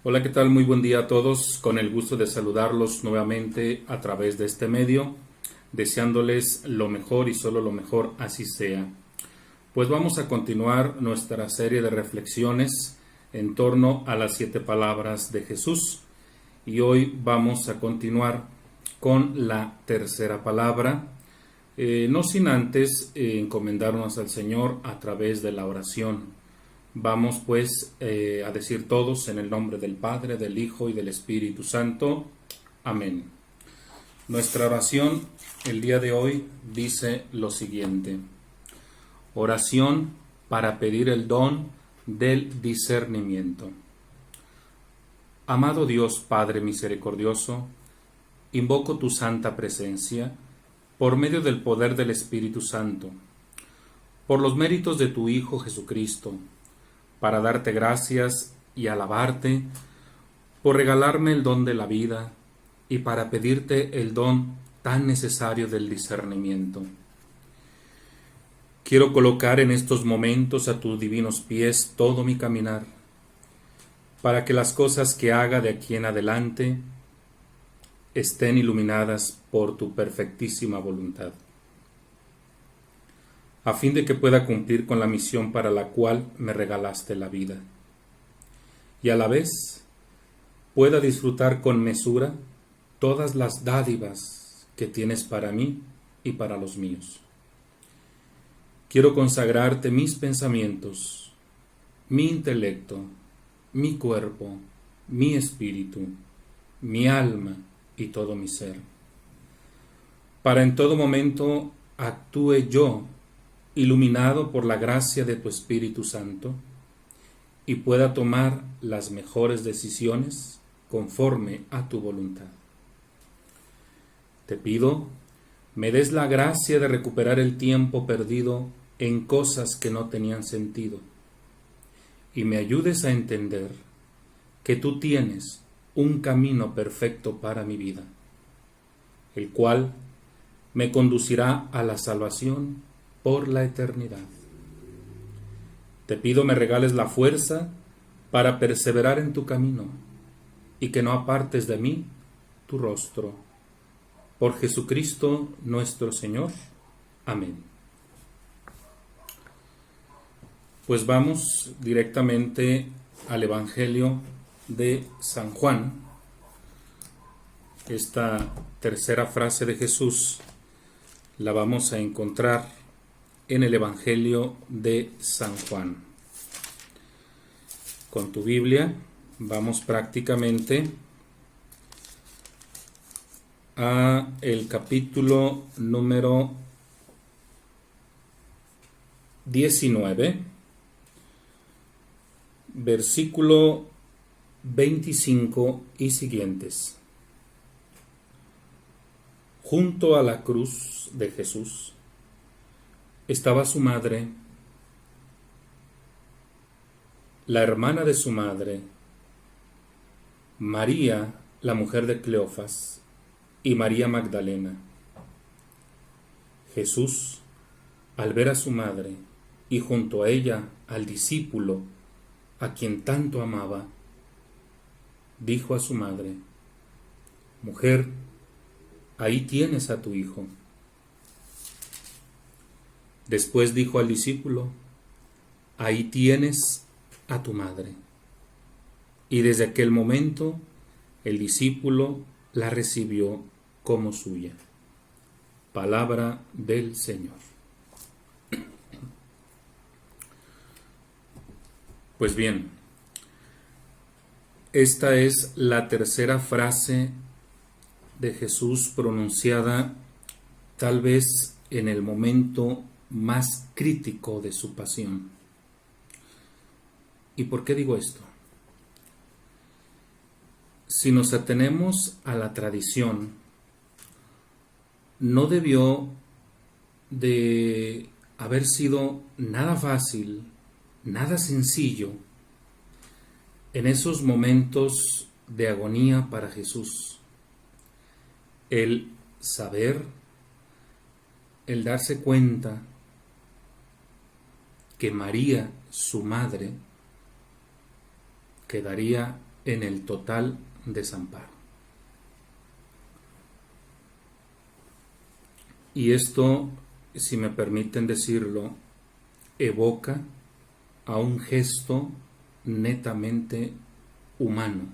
Hola, ¿qué tal? Muy buen día a todos. Con el gusto de saludarlos nuevamente a través de este medio, deseándoles lo mejor y solo lo mejor, así sea. Pues vamos a continuar nuestra serie de reflexiones en torno a las 7 palabras de Jesús. Y hoy vamos a continuar con la tercera palabra, no sin antes encomendarnos al Señor a través de la oración. Vamos pues a decir todos en el nombre del Padre, del Hijo y del Espíritu Santo. Amén. Nuestra oración el día de hoy dice lo siguiente: oración para pedir el don del discernimiento. Amado Dios Padre misericordioso, invoco tu santa presencia por medio del poder del Espíritu Santo, por los méritos de tu Hijo Jesucristo, para darte gracias y alabarte por regalarme el don de la vida y para pedirte el don tan necesario del discernimiento. Quiero colocar en estos momentos a tus divinos pies todo mi caminar, para que las cosas que haga de aquí en adelante estén iluminadas por tu perfectísima voluntad, a fin de que pueda cumplir con la misión para la cual me regalaste la vida, y a la vez pueda disfrutar con mesura todas las dádivas que tienes para mí y para los míos. Quiero consagrarte mis pensamientos, mi intelecto, mi cuerpo, mi espíritu, mi alma y todo mi ser, para en todo momento actúe yo, iluminado por la gracia de tu Espíritu Santo, y pueda tomar las mejores decisiones conforme a tu voluntad. Te pido, me des la gracia de recuperar el tiempo perdido en cosas que no tenían sentido, y me ayudes a entender que tú tienes un camino perfecto para mi vida, el cual me conducirá a la salvación por la eternidad. Te pido me regales la fuerza para perseverar en tu camino y que no apartes de mí tu rostro. Por Jesucristo nuestro Señor. Amén. Pues vamos directamente al Evangelio de San Juan. Esta tercera frase de Jesús la vamos a encontrar en el Evangelio de San Juan. Con tu Biblia vamos prácticamente a el capítulo número 19, versículo 25 y siguientes. Junto a la cruz de Jesús estaba su madre, la hermana de su madre, María, la mujer de Cleofas, y María Magdalena. Jesús, al ver a su madre y junto a ella al discípulo a quien tanto amaba, dijo a su madre: Mujer, ahí tienes a tu hijo. Después dijo al discípulo: Ahí tienes a tu madre. Y desde aquel momento el discípulo la recibió como suya. Palabra del Señor. Pues bien, esta es la tercera frase de Jesús pronunciada tal vez en el momento más crítico de su pasión. ¿Y por qué digo esto? Si nos atenemos a la tradición, no debió de haber sido nada fácil, nada sencillo en esos momentos de agonía para Jesús. El saber, el darse cuenta que María, su madre, quedaría en el total desamparo. Y esto, si me permiten decirlo, evoca a un gesto netamente humano,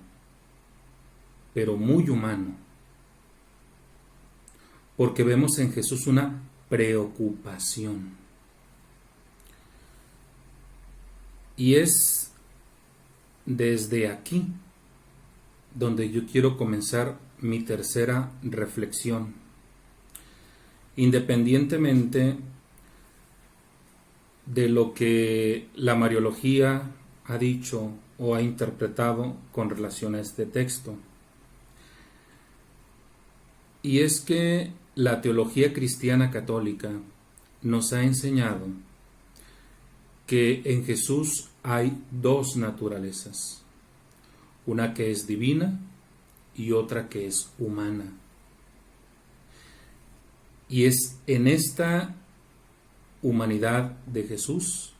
pero muy humano, porque vemos en Jesús una preocupación. Y es desde aquí donde yo quiero comenzar mi tercera reflexión, independientemente de lo que la Mariología ha dicho o ha interpretado con relación a este texto. Y es que la teología cristiana católica nos ha enseñado que en Jesús hay dos naturalezas, una que es divina y otra que es humana. Y es en esta humanidad de Jesús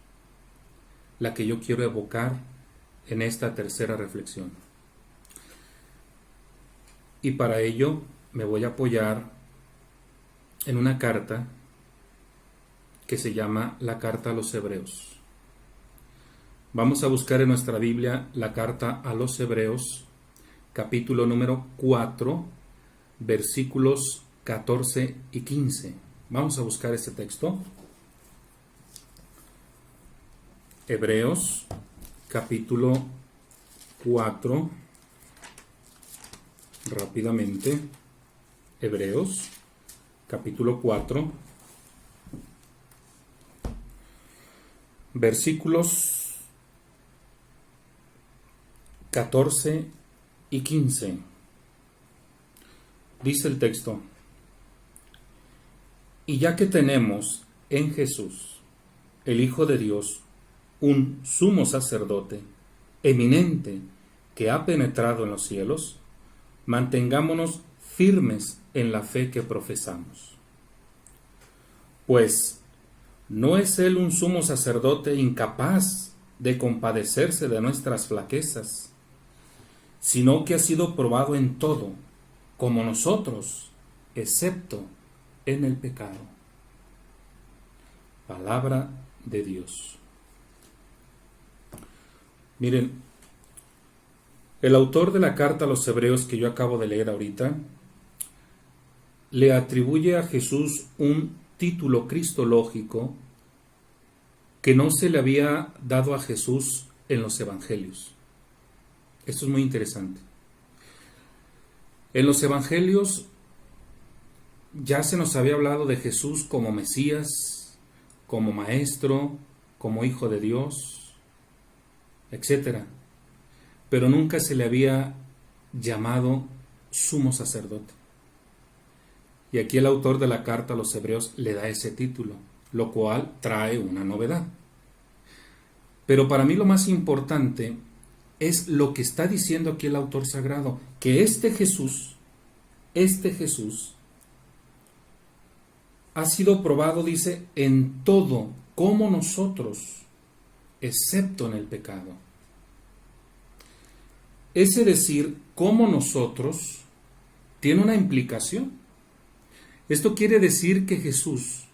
la que yo quiero evocar en esta tercera reflexión. Y para ello me voy a apoyar en una carta que se llama la Carta a los Hebreos. Vamos a buscar en nuestra Biblia la Carta a los Hebreos, capítulo número 4, versículos 14 y 15. Vamos a buscar este texto. Hebreos, capítulo 4, rápidamente. Hebreos, capítulo 4, versículos 14 y 15. Dice el texto: y ya que tenemos en Jesús, el Hijo de Dios, un sumo sacerdote eminente que ha penetrado en los cielos, mantengámonos firmes en la fe que profesamos. Pues, ¿no es Él un sumo sacerdote incapaz de compadecerse de nuestras flaquezas, sino que ha sido probado en todo, como nosotros, excepto en el pecado? Palabra de Dios. Miren, el autor de la carta a los Hebreos que yo acabo de leer ahorita, le atribuye a Jesús un título cristológico que no se le había dado a Jesús en los evangelios. Esto es muy interesante. En los evangelios ya se nos había hablado de Jesús como Mesías, como Maestro, como Hijo de Dios, etc. Pero nunca se le había llamado sumo sacerdote. Y aquí el autor de la carta a los Hebreos le da ese título, lo cual trae una novedad. Pero para mí lo más importante es lo que está diciendo aquí el autor sagrado, que este Jesús ha sido probado, dice, en todo, como nosotros, excepto en el pecado. Ese decir, como nosotros, tiene una implicación. Esto quiere decir que Jesús,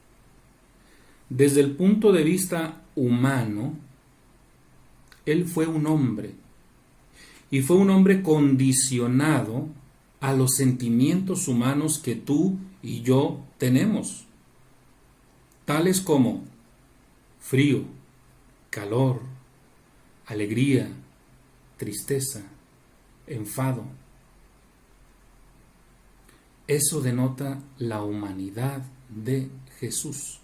desde el punto de vista humano, Él fue un hombre, y fue un hombre condicionado a los sentimientos humanos que tú y yo tenemos, tales como frío, calor, alegría, tristeza, enfado. Eso denota la humanidad de Jesús.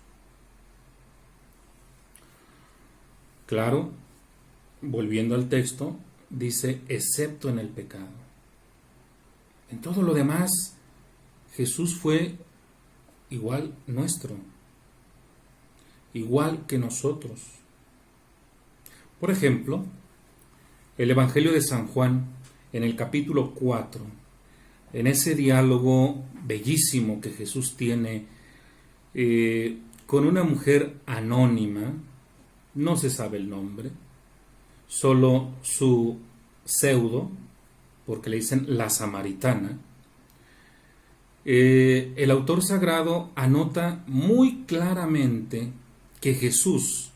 Claro, volviendo al texto, dice, excepto en el pecado. En todo lo demás, Jesús fue igual nuestro, igual que nosotros. Por ejemplo, el Evangelio de San Juan, en el capítulo 4, en ese diálogo bellísimo que Jesús tiene con una mujer anónima, no se sabe el nombre, solo su pseudo, porque le dicen la samaritana, el autor sagrado anota muy claramente que Jesús,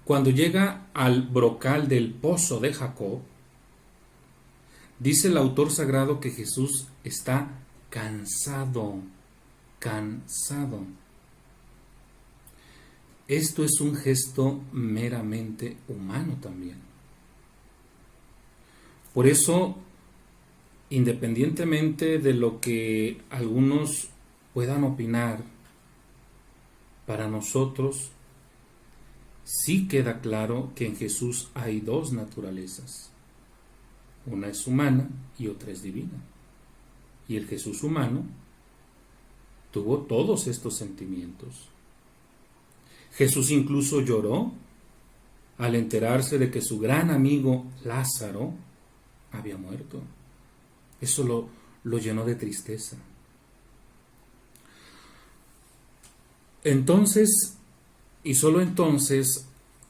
cuando llega al brocal del pozo de Jacob, dice el autor sagrado que Jesús está cansado. Esto es un gesto meramente humano también. Por eso, independientemente de lo que algunos puedan opinar, para nosotros sí queda claro que en Jesús hay dos naturalezas. Una es humana y otra es divina. Y el Jesús humano tuvo todos estos sentimientos. Jesús incluso lloró al enterarse de que su gran amigo Lázaro había muerto. Eso lo llenó de tristeza. Entonces, y solo entonces,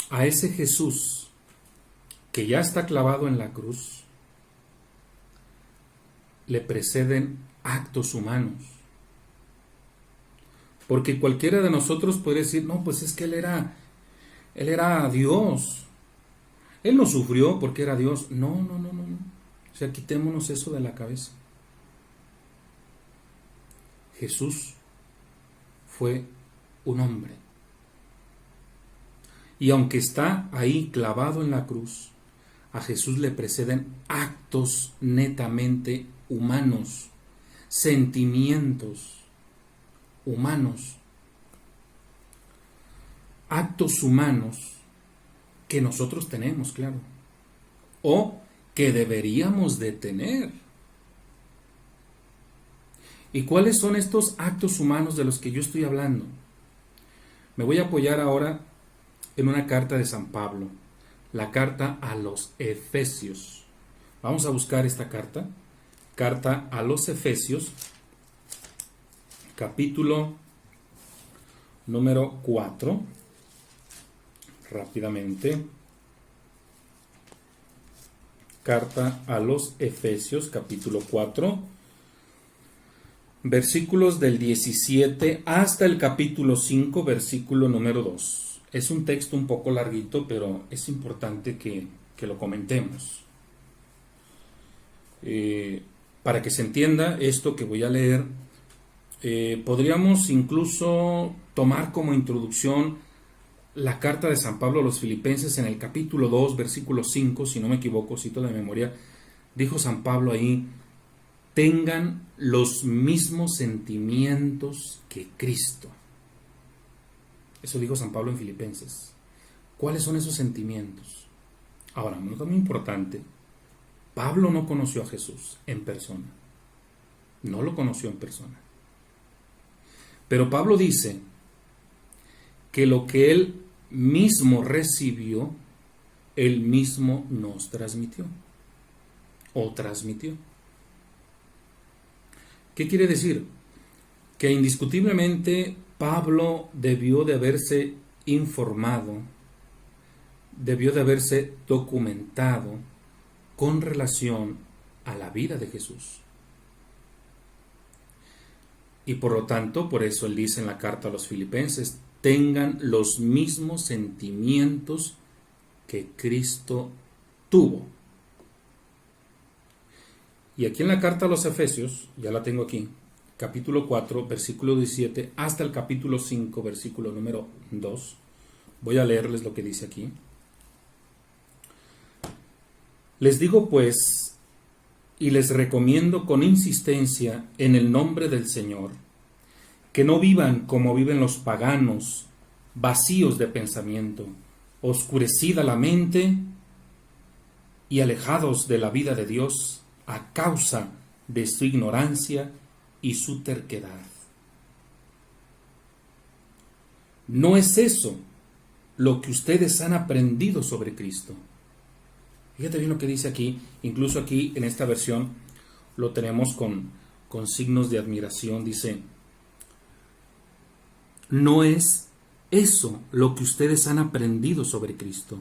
a ese Jesús que ya está clavado en la cruz, le preceden actos humanos. Porque cualquiera de nosotros puede decir, no, pues es que Él era Dios. Él no sufrió porque era Dios. No. O sea, quitémonos eso de la cabeza. Jesús fue un hombre. Y aunque está ahí clavado en la cruz, a Jesús le preceden actos netamente humanos, sentimientos humanos, actos humanos que nosotros tenemos, claro, o que deberíamos de tener. ¿Y cuáles son estos actos humanos de los que yo estoy hablando? Me voy a apoyar ahora en una carta de San Pablo, la carta a los Efesios. Vamos a buscar esta carta a los Efesios, capítulo número 4, rápidamente. Carta a los Efesios, capítulo 4, versículos del 17 hasta el capítulo 5, versículo número 2. Es un texto un poco larguito, pero es importante que lo comentemos. Para que se entienda esto que voy a leer, podríamos incluso tomar como introducción la carta de San Pablo a los Filipenses en el capítulo 2, versículo 5, si no me equivoco, cito de memoria. Dijo San Pablo ahí: tengan los mismos sentimientos que Cristo. Eso dijo San Pablo en Filipenses. ¿Cuáles son esos sentimientos? Ahora, muy importante, Pablo no conoció a Jesús en persona. No lo conoció en persona. Pero Pablo dice que lo que él mismo recibió, él mismo nos transmitió. O transmitió. ¿Qué quiere decir? Que indiscutiblemente Pablo debió de haberse informado, debió de haberse documentado con relación a la vida de Jesús. Y por lo tanto, por eso él dice en la carta a los Filipenses: tengan los mismos sentimientos que Cristo tuvo. Y aquí en la carta a los Efesios, ya la tengo aquí, capítulo 4, versículo 17, hasta el capítulo 5, versículo número 2. Voy a leerles lo que dice aquí. Les digo pues, y les recomiendo con insistencia en el nombre del Señor, que no vivan como viven los paganos, vacíos de pensamiento, oscurecida la mente y alejados de la vida de Dios a causa de su ignorancia y su terquedad. No es eso lo que ustedes han aprendido sobre Cristo. Fíjate bien lo que dice aquí. Incluso aquí en esta versión lo tenemos con signos de admiración. Dice: no es eso lo que ustedes han aprendido sobre Cristo.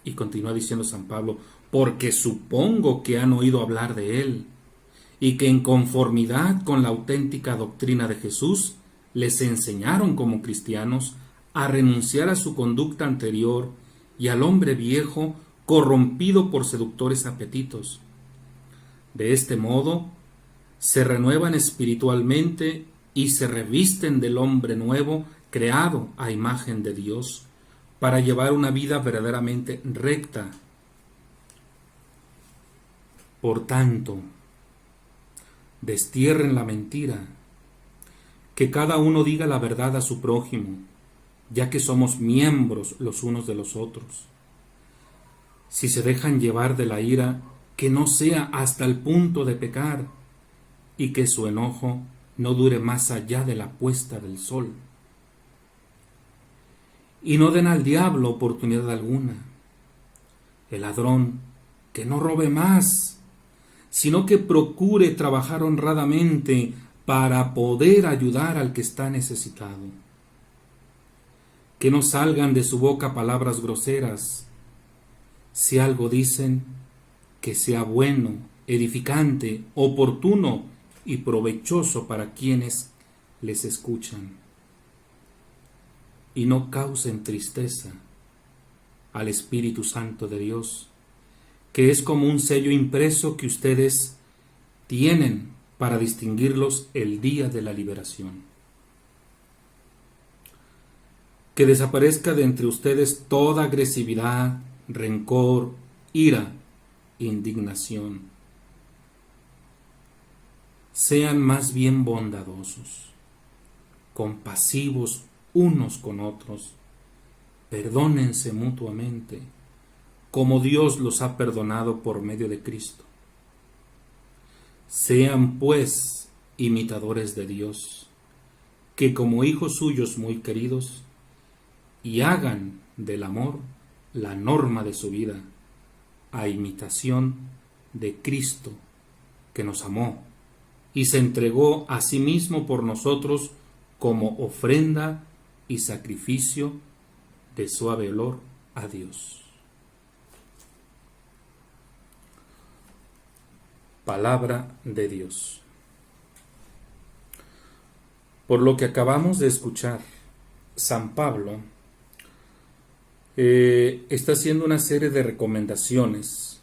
Y continúa diciendo San Pablo, porque supongo que han oído hablar de él, y que en conformidad con la auténtica doctrina de Jesús, les enseñaron como cristianos a renunciar a su conducta anterior y al hombre viejo corrompido por seductores apetitos. De este modo, se renuevan espiritualmente y se revisten del hombre nuevo creado a imagen de Dios para llevar una vida verdaderamente recta. Por tanto, destierren la mentira, que cada uno diga la verdad a su prójimo, ya que somos miembros los unos de los otros. Si se dejan llevar de la ira, que no sea hasta el punto de pecar, y que su enojo no dure más allá de la puesta del sol. Y no den al diablo oportunidad alguna. El ladrón que no robe más, sino que procure trabajar honradamente para poder ayudar al que está necesitado. Que no salgan de su boca palabras groseras. Si algo dicen, que sea bueno, edificante, oportuno y provechoso para quienes les escuchan. Y no causen tristeza al Espíritu Santo de Dios, que es como un sello impreso que ustedes tienen para distinguirlos el día de la liberación. Que desaparezca de entre ustedes toda agresividad, rencor, ira, indignación. Sean más bien bondadosos, compasivos unos con otros, perdónense mutuamente, como Dios los ha perdonado por medio de Cristo. Sean pues imitadores de Dios, que como hijos suyos muy queridos, y hagan del amor la norma de su vida, a imitación de Cristo, que nos amó y se entregó a sí mismo por nosotros como ofrenda y sacrificio de suave olor a Dios. Palabra de Dios. Por lo que acabamos de escuchar, San Pablo está haciendo una serie de recomendaciones,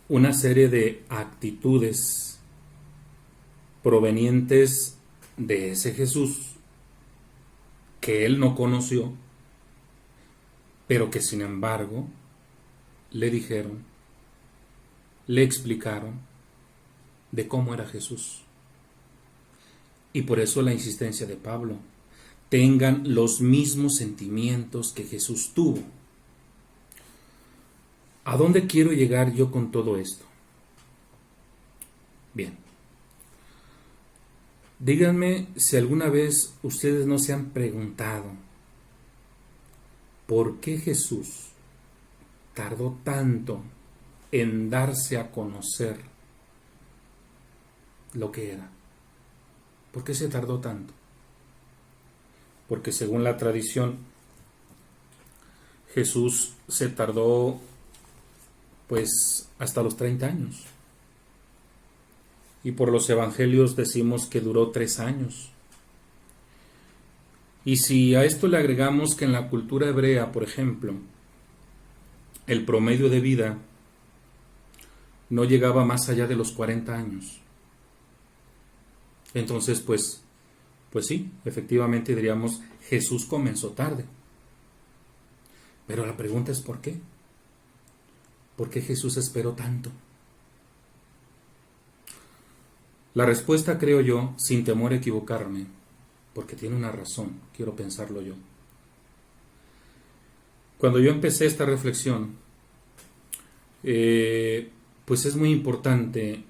una serie de actitudes provenientes de ese Jesús que él no conoció, pero que sin embargo le dijeron, le explicaron de cómo era Jesús. Y por eso la insistencia de Pablo: tengan los mismos sentimientos que Jesús tuvo. ¿A dónde quiero llegar yo con todo esto? Bien. Díganme si alguna vez ustedes no se han preguntado por qué Jesús tardó tanto en darse a conocer lo que era. ¿Por qué se tardó tanto? Porque según la tradición, Jesús se tardó pues hasta los 30 años. Y por los evangelios decimos que duró 3 años. Y si a esto le agregamos que en la cultura hebrea, por ejemplo, el promedio de vida no llegaba más allá de los 40 años. Entonces, pues sí, efectivamente diríamos, Jesús comenzó tarde. Pero la pregunta es ¿por qué? ¿Por qué Jesús esperó tanto? La respuesta, creo yo, sin temor a equivocarme, porque tiene una razón, quiero pensarlo yo. Cuando yo empecé esta reflexión, pues es muy importante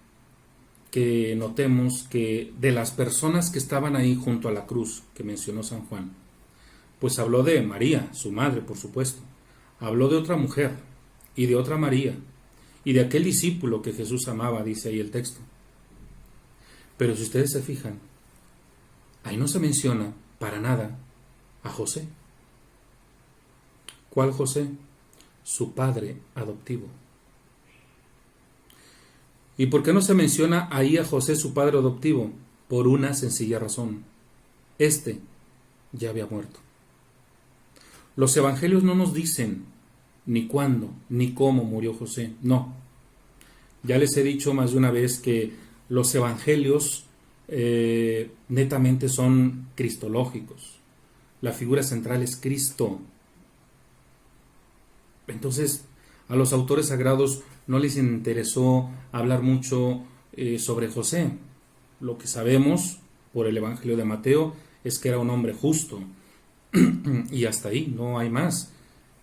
que notemos que de las personas que estaban ahí junto a la cruz que mencionó San Juan, pues habló de María, su madre, por supuesto, habló de otra mujer y de otra María y de aquel discípulo que Jesús amaba, dice ahí el texto. Pero si ustedes se fijan, ahí no se menciona para nada a José. ¿Cuál José? su padre adoptivo. ¿Y por qué no se menciona ahí a José, su padre adoptivo? Por una sencilla razón. Este ya había muerto. Los evangelios no nos dicen ni cuándo ni cómo murió José. No. Ya les he dicho más de una vez que los evangelios netamente son cristológicos. La figura central es Cristo. Entonces, a los autores sagrados no les interesó hablar mucho sobre José. Lo que sabemos por el Evangelio de Mateo es que era un hombre justo. Y hasta ahí, no hay más.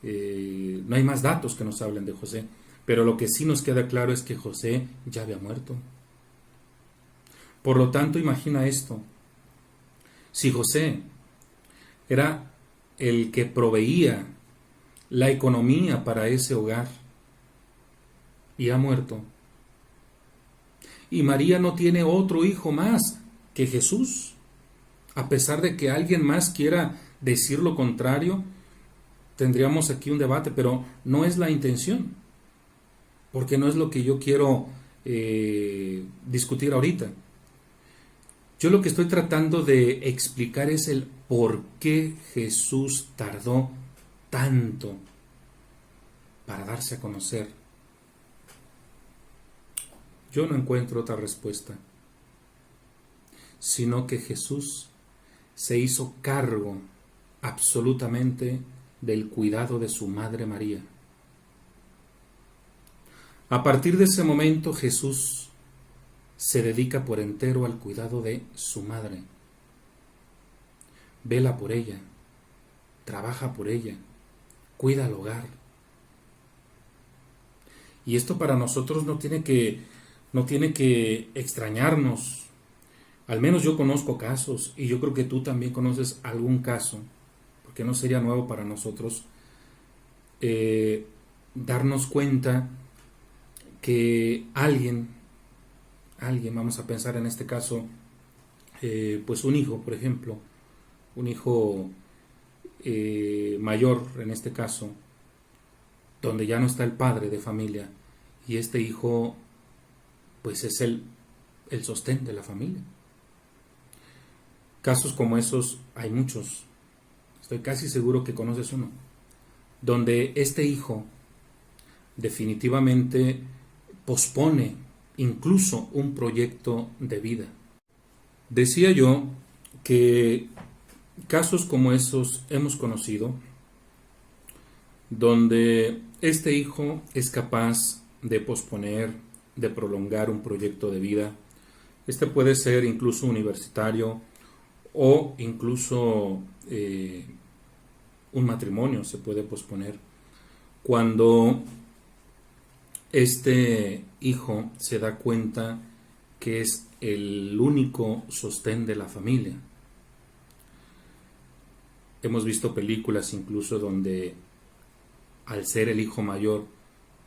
No hay más datos que nos hablen de José. Pero lo que sí nos queda claro es que José ya había muerto. Por lo tanto, imagina esto. Si José era el que proveía la economía para ese hogar y ha muerto, y María no tiene otro hijo más que Jesús, a pesar de que alguien más quiera decir lo contrario, tendríamos aquí un debate, pero no es la intención, porque no es lo que yo quiero discutir ahorita. Yo lo que estoy tratando de explicar es el por qué Jesús tardó tanto para darse a conocer. Yo no encuentro otra respuesta, sino que Jesús se hizo cargo absolutamente del cuidado de su madre María. A partir de ese momento Jesús se dedica por entero al cuidado de su madre. Vela por ella, trabaja por ella, cuida el hogar. Y esto para nosotros no tiene que extrañarnos. Al menos yo conozco casos, y yo creo que tú también conoces algún caso, porque no sería nuevo para nosotros darnos cuenta que alguien, vamos a pensar en este caso, pues un hijo, por ejemplo, un hijo mayor en este caso, donde ya no está el padre de familia, y este hijo pues es el sostén de la familia. Casos como esos hay muchos. Estoy casi seguro que conoces uno, donde este hijo definitivamente pospone incluso un proyecto de vida. Decía yo que casos como esos hemos conocido, donde este hijo es capaz de posponer, de prolongar un proyecto de vida. Este puede ser incluso universitario o incluso un matrimonio se puede posponer. Cuando este hijo se da cuenta que es el único sostén de la familia. Hemos visto películas incluso donde al ser el hijo mayor,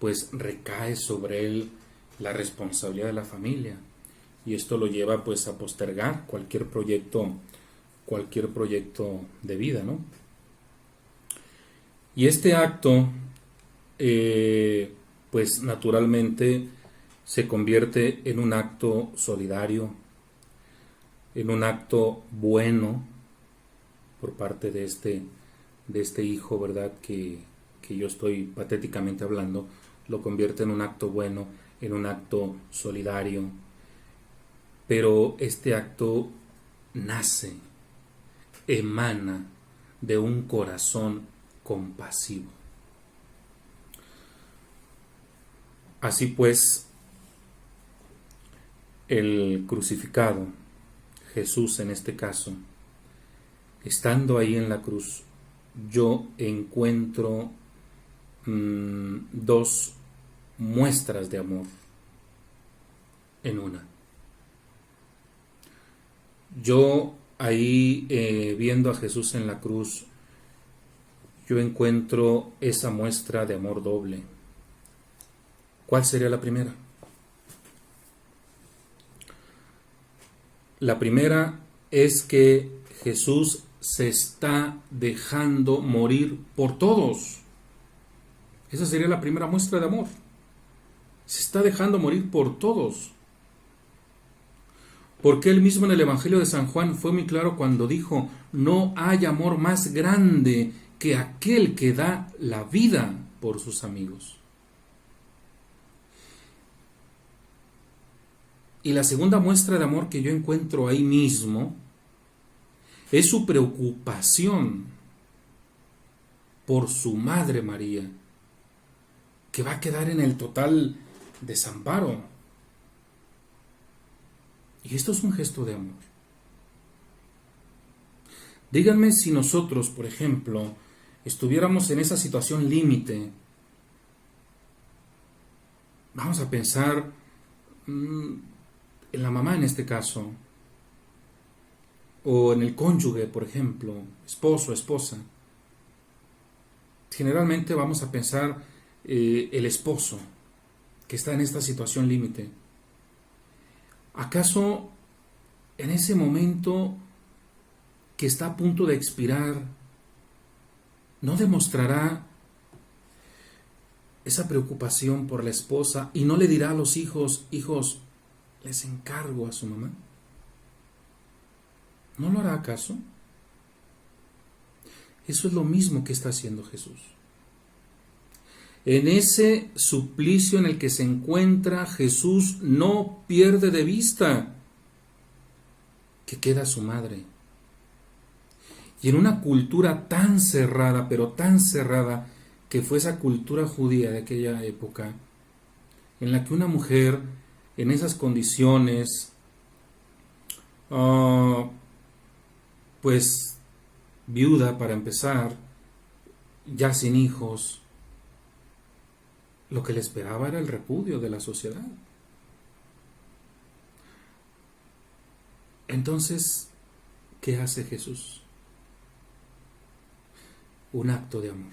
pues recae sobre él la responsabilidad de la familia, y esto lo lleva pues a postergar cualquier proyecto de vida, ¿no? Y este acto pues naturalmente se convierte en un acto solidario, en un acto bueno por parte de este hijo, ¿verdad? Que yo estoy patéticamente hablando, lo convierte en un acto bueno, en un acto solidario. Pero este acto nace, emana de un corazón compasivo. Así pues, el crucificado, Jesús en este caso, estando ahí en la cruz, yo encuentro dos muestras de amor en una. Yo ahí viendo a Jesús en la cruz, yo encuentro esa muestra de amor doble. ¿Cuál sería la primera? La primera es que Jesús se está dejando morir por todos. Esa sería la primera muestra de amor. Se está dejando morir por todos. Porque él mismo en el Evangelio de San Juan fue muy claro cuando dijo: no hay amor más grande que aquel que da la vida por sus amigos. Y la segunda muestra de amor que yo encuentro ahí mismo es su preocupación por su madre María, que va a quedar en el total desamparo. Y esto es un gesto de amor. Díganme si nosotros, por ejemplo, estuviéramos en esa situación límite. Vamos a pensar en la mamá en este caso, o en el cónyuge, por ejemplo, esposo, esposa. Generalmente vamos a pensar el esposo que está en esta situación límite. ¿Acaso en ese momento que está a punto de expirar no demostrará esa preocupación por la esposa y no le dirá a los hijos: hijos, les encargo a su mamá? ¿No lo hará acaso? Eso es lo mismo que está haciendo Jesús. En ese suplicio en el que se encuentra, Jesús no pierde de vista que queda su madre. Y en una cultura tan cerrada, pero tan cerrada, que fue esa cultura judía de aquella época, en la que una mujer en esas condiciones, pues viuda para empezar, ya sin hijos, lo que le esperaba era el repudio de la sociedad. Entonces, ¿qué hace Jesús? Un acto de amor.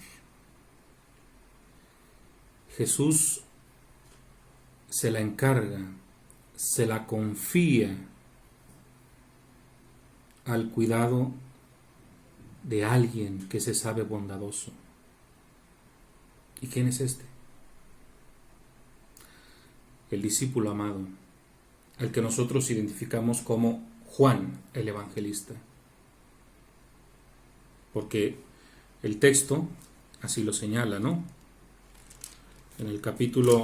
Jesús se la encarga, se la confía al cuidado de alguien que se sabe bondadoso. ¿Y quién es este? El discípulo amado, al que nosotros identificamos como Juan el Evangelista. Porque el texto así lo señala, ¿no? En el capítulo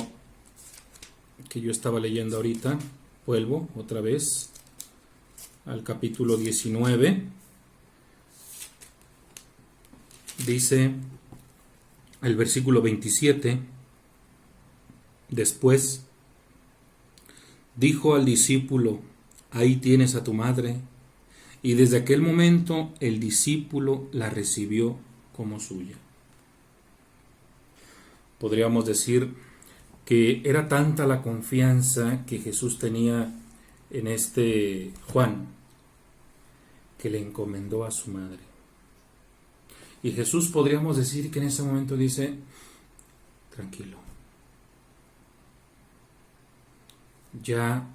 que yo estaba leyendo ahorita, vuelvo otra vez al capítulo 19, dice el versículo 27, después dijo al discípulo: ahí tienes a tu madre. Y desde aquel momento el discípulo la recibió como suya. Podríamos decir que era tanta la confianza que Jesús tenía en este Juan, que le encomendó a su madre. Y Jesús, podríamos decir que en ese momento dice: tranquilo, ya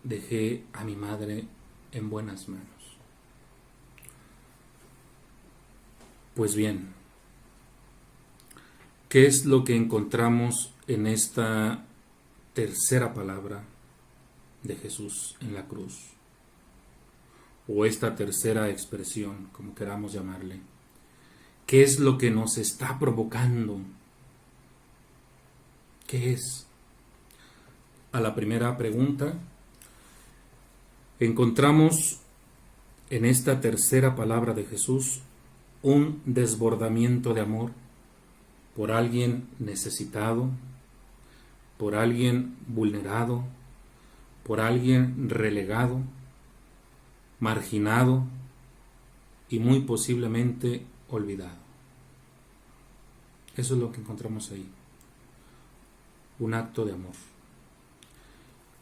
dejé a mi madre en buenas manos. Pues bien, ¿qué es lo que encontramos en esta tercera palabra de Jesús en la cruz? O esta tercera expresión, como queramos llamarle. ¿Qué es lo que nos está provocando? ¿Qué es? A la primera pregunta, encontramos en esta tercera palabra de Jesús un desbordamiento de amor por alguien necesitado, por alguien vulnerado, por alguien relegado, marginado y muy posiblemente olvidado. Eso es lo que encontramos ahí. Un acto de amor.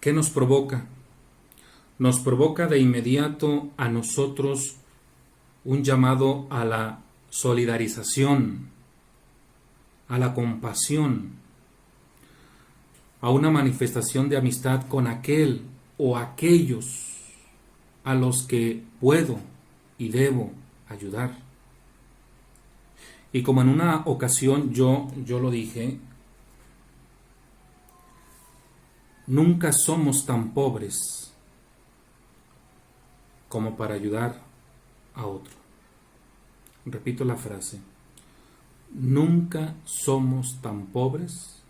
¿Qué nos provoca? Nos provoca de inmediato a nosotros un llamado a la solidarización, a la compasión, a una manifestación de amistad con aquel o aquellos a los que puedo y debo ayudar. Y como en una ocasión yo lo dije, nunca somos tan pobres como para ayudar a otro. Repito la frase. Nunca somos tan pobres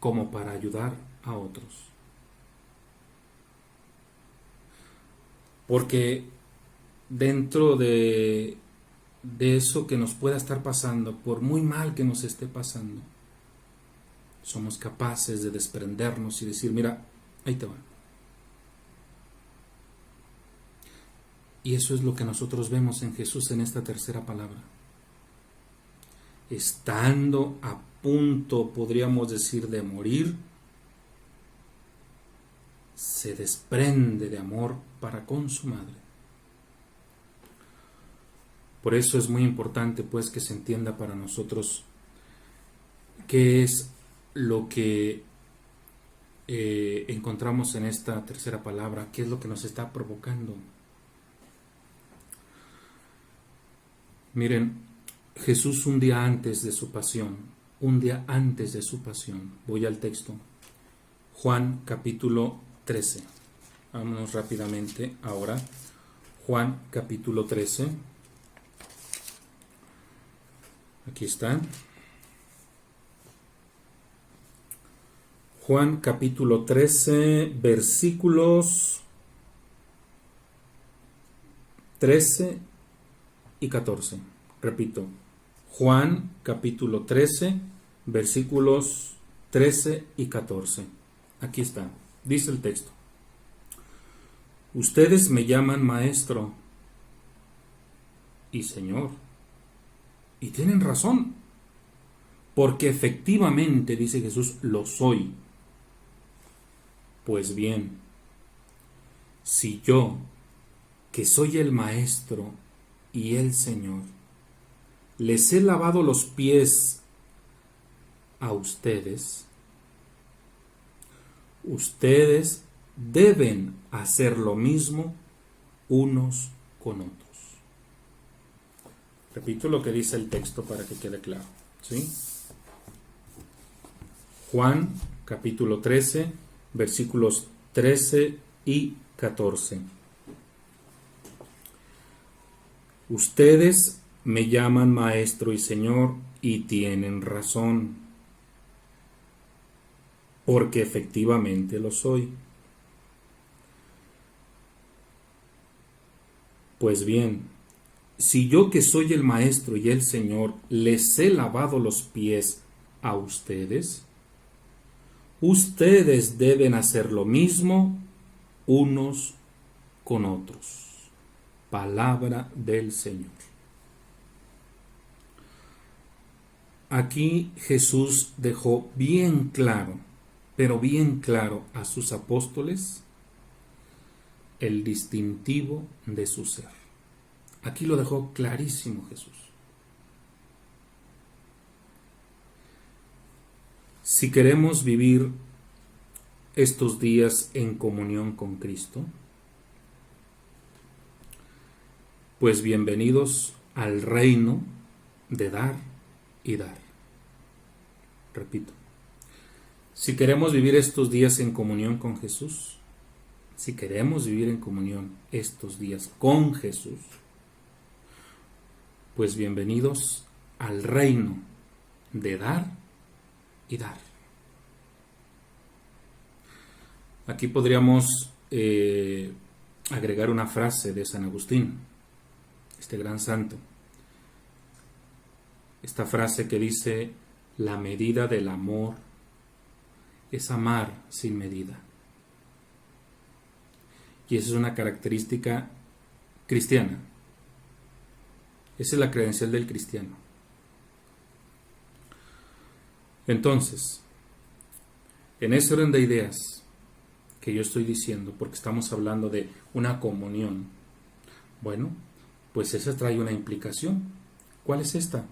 como para ayudar a otros. Porque dentro de eso que nos pueda estar pasando, por muy mal que nos esté pasando, somos capaces de desprendernos y decir, mira, ahí te va. Y eso es lo que nosotros vemos en Jesús en esta tercera palabra. Estando a punto, podríamos decir, de morir, se desprende de amor para con su madre. Por eso es muy importante, pues, que se entienda para nosotros qué es lo que encontramos en esta tercera palabra, qué es lo que nos está provocando. Miren, Jesús un día antes de su pasión, voy al texto, Juan capítulo 13. Vámonos rápidamente ahora. Juan capítulo 13. Aquí está. Juan capítulo 13, versículos 13 y 14. Repito, Juan capítulo 13, versículos 13 y 14. Aquí está, dice el texto. Ustedes me llaman maestro y señor, y tienen razón, porque efectivamente, dice Jesús, lo soy. Pues bien, si yo, que soy el maestro y el Señor, les he lavado los pies a ustedes, ustedes deben hacer lo mismo unos con otros. Repito lo que dice el texto para que quede claro, ¿sí? Juan capítulo 13, versículos 13 y 14. Ustedes me llaman maestro y señor y tienen razón, porque efectivamente lo soy. Pues bien, si yo que soy el maestro y el señor les he lavado los pies a ustedes, ustedes deben hacer lo mismo unos con otros. Palabra del Señor. Aquí Jesús dejó bien claro, pero bien claro a sus apóstoles el distintivo de su ser. Aquí lo dejó clarísimo Jesús. Si queremos vivir estos días en comunión con Cristo, pues bienvenidos al reino de dar y dar. Repito, si queremos vivir estos días en comunión con Jesús, si queremos vivir en comunión estos días con Jesús, pues bienvenidos al reino de dar y dar. Aquí podríamos agregar una frase de San Agustín, este gran santo. Esta frase que dice: la medida del amor es amar sin medida. Y esa es una característica cristiana. Esa es la credencial del cristiano. Entonces, en ese orden de ideas que yo estoy diciendo, porque estamos hablando de una comunión, bueno, pues esa trae una implicación. ¿Cuál es esta?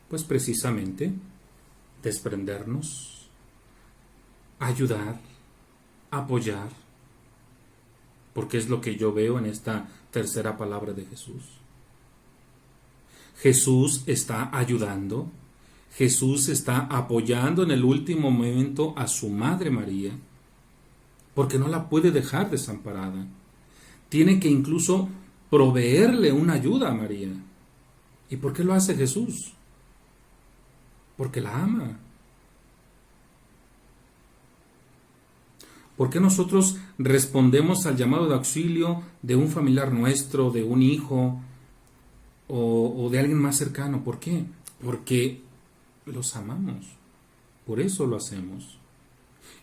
Pues precisamente desprendernos, ayudar, apoyar, porque es lo que yo veo en esta tercera palabra de Jesús. Jesús está ayudando, Jesús está apoyando en el último momento a su Madre María, porque no la puede dejar desamparada. Tiene que incluso proveerle una ayuda a María. ¿Y por qué lo hace Jesús? Porque la ama. ¿Por qué nosotros respondemos al llamado de auxilio de un familiar nuestro, de un hijo o de alguien más cercano? ¿Por qué? Porque los amamos. Por eso lo hacemos.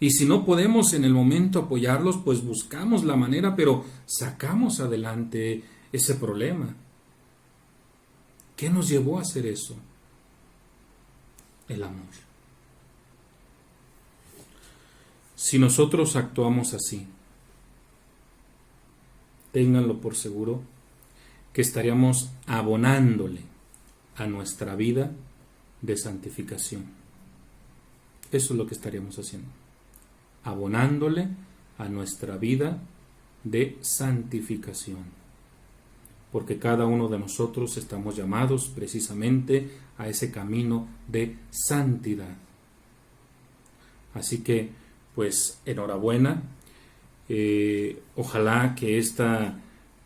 Y si no podemos en el momento apoyarlos, pues buscamos la manera, pero sacamos adelante ese problema. ¿Qué nos llevó a hacer eso? El amor. Si nosotros actuamos así, ténganlo por seguro que estaríamos abonándole a nuestra vida de santificación. Eso es lo que estaríamos haciendo. Abonándole a nuestra vida de santificación. Porque cada uno de nosotros estamos llamados precisamente a ese camino de santidad. Así que, pues, enhorabuena. Ojalá que esta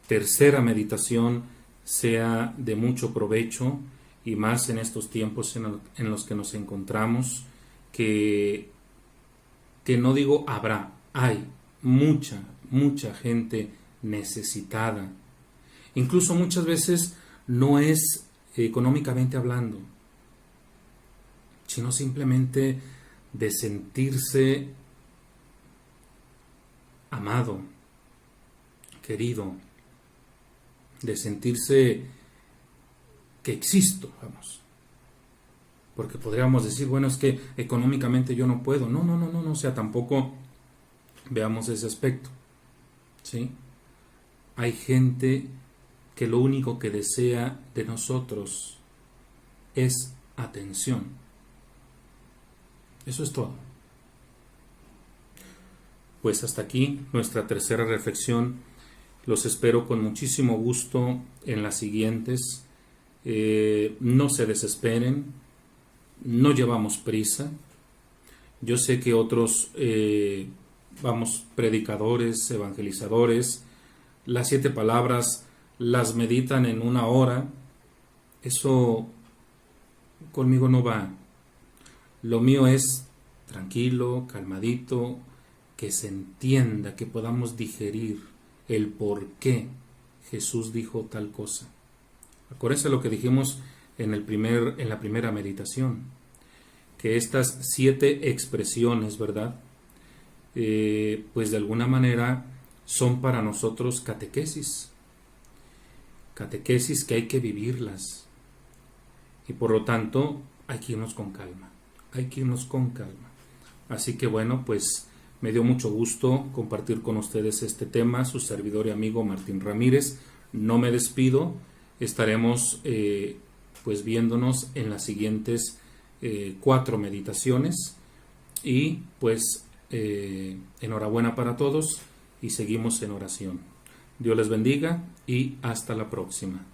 tercera meditación sea de mucho provecho y más en estos tiempos en los que nos encontramos, que no digo habrá, hay mucha gente necesitada. Incluso muchas veces no es económicamente hablando, sino simplemente de sentirse amado, querido, de sentirse que existo, vamos. Porque podríamos decir, bueno, es que económicamente yo no puedo. No, o sea, tampoco veamos ese aspecto, ¿sí? Hay gente que lo único que desea de nosotros es atención. Eso es todo. Pues hasta aquí nuestra tercera reflexión. Los espero con muchísimo gusto en las siguientes. No se desesperen, no llevamos prisa. Yo sé que otros, predicadores, evangelizadores, las 7 palabras las meditan en 1 hora. Eso conmigo no va. Lo mío es tranquilo, calmadito, que se entienda, que podamos digerir el por qué Jesús dijo tal cosa. Acuérdense lo que dijimos en la primera meditación, que estas 7 expresiones, ¿verdad? Pues de alguna manera son para nosotros catequesis que hay que vivirlas, y por lo tanto hay que irnos con calma, Así que bueno, pues me dio mucho gusto compartir con ustedes este tema. Su servidor y amigo Martín Ramírez. No me despido, estaremos pues viéndonos en las siguientes 4 meditaciones, y pues enhorabuena para todos y seguimos en oración. Dios les bendiga y hasta la próxima.